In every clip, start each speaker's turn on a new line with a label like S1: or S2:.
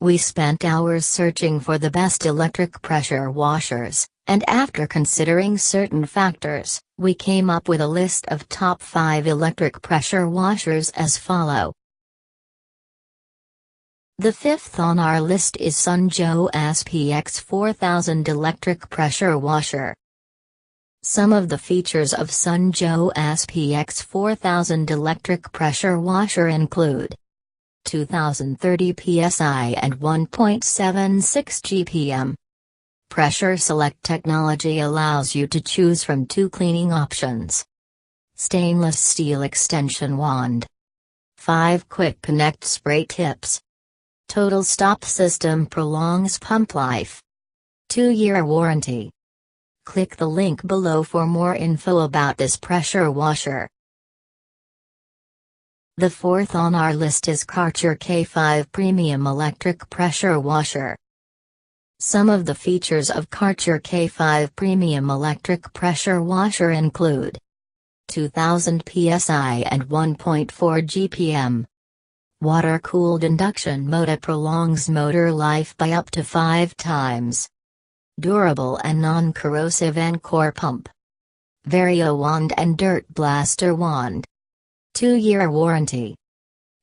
S1: We spent hours searching for the best electric pressure washers, and after considering certain factors, we came up with a list of top 5 electric pressure washers as follow. The fifth on our list is Sunjo SPX4000 electric pressure washer. Some of the features of Sunjo SPX4000 electric pressure washer include 2030 psi and 1.76 GPM. Pressure select technology allows you to choose from 2 cleaning options. Stainless steel extension wand. 5 quick connect spray tips. Total stop system prolongs pump life. 2-year warranty. Click the link below for more info about this pressure washer. The fourth on our list is Karcher K5 Premium Electric Pressure Washer. Some of the features of Karcher K5 Premium Electric Pressure Washer include 2000 psi and 1.4 GPM. Water-cooled induction motor prolongs motor life by up to 5 times. Durable and non-corrosive Encore pump. Vario wand and dirt blaster wand. 2-year warranty.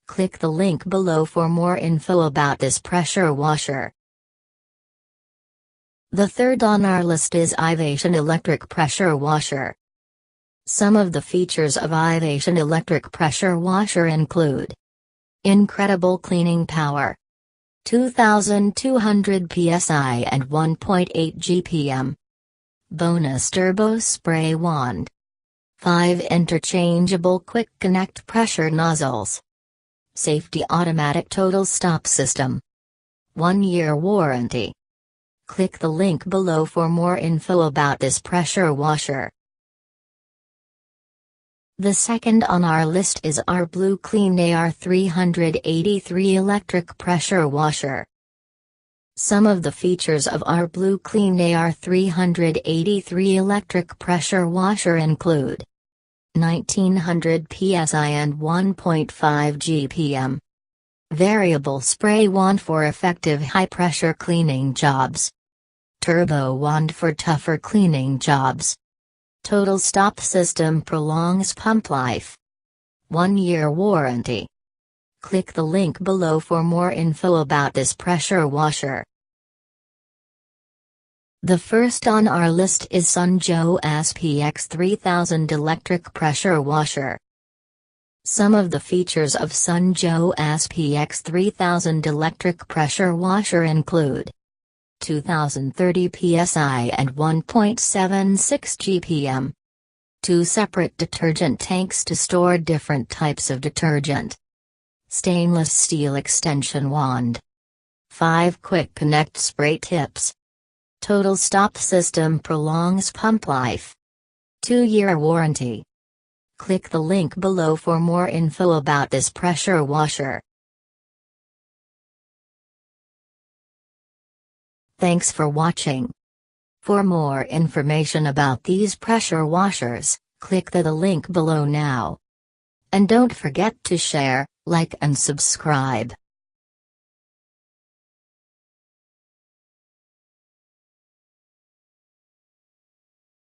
S1: Click the link below for more info about this pressure washer. The third on our list is Ivation Electric Pressure Washer. Some of the features of Ivation Electric Pressure Washer include incredible cleaning power. 2200 psi and 1.8 GPM. Bonus turbo spray wand. 5 interchangeable quick connect pressure nozzles. Safety automatic total stop system. 1-year warranty. Click the link below for more info about this pressure washer. The second on our list is our Blue Clean AR383 Electric Pressure Washer. Some of the features of our Blue Clean AR383 Electric Pressure Washer include 1900 psi and 1.5 GPM. Variable spray wand for effective high-pressure cleaning jobs. Turbo wand for tougher cleaning jobs. Total stop system prolongs pump life. 1-year warranty. Click the link below for more info about this pressure washer. The first on our list is Sunjo SPX3000 Electric Pressure Washer. Some of the features of Sunjo SPX3000 Electric Pressure Washer include 2030 psi and 1.76 GPM. 2 separate detergent tanks to store different types of detergent. Stainless steel extension wand. 5 quick connect spray tips. Total stop system prolongs pump life. 2-year warranty. Click the link below for more info about this pressure washer. Thanks for watching. For more information about these pressure washers, click the link below now. And don't forget to share, like and subscribe.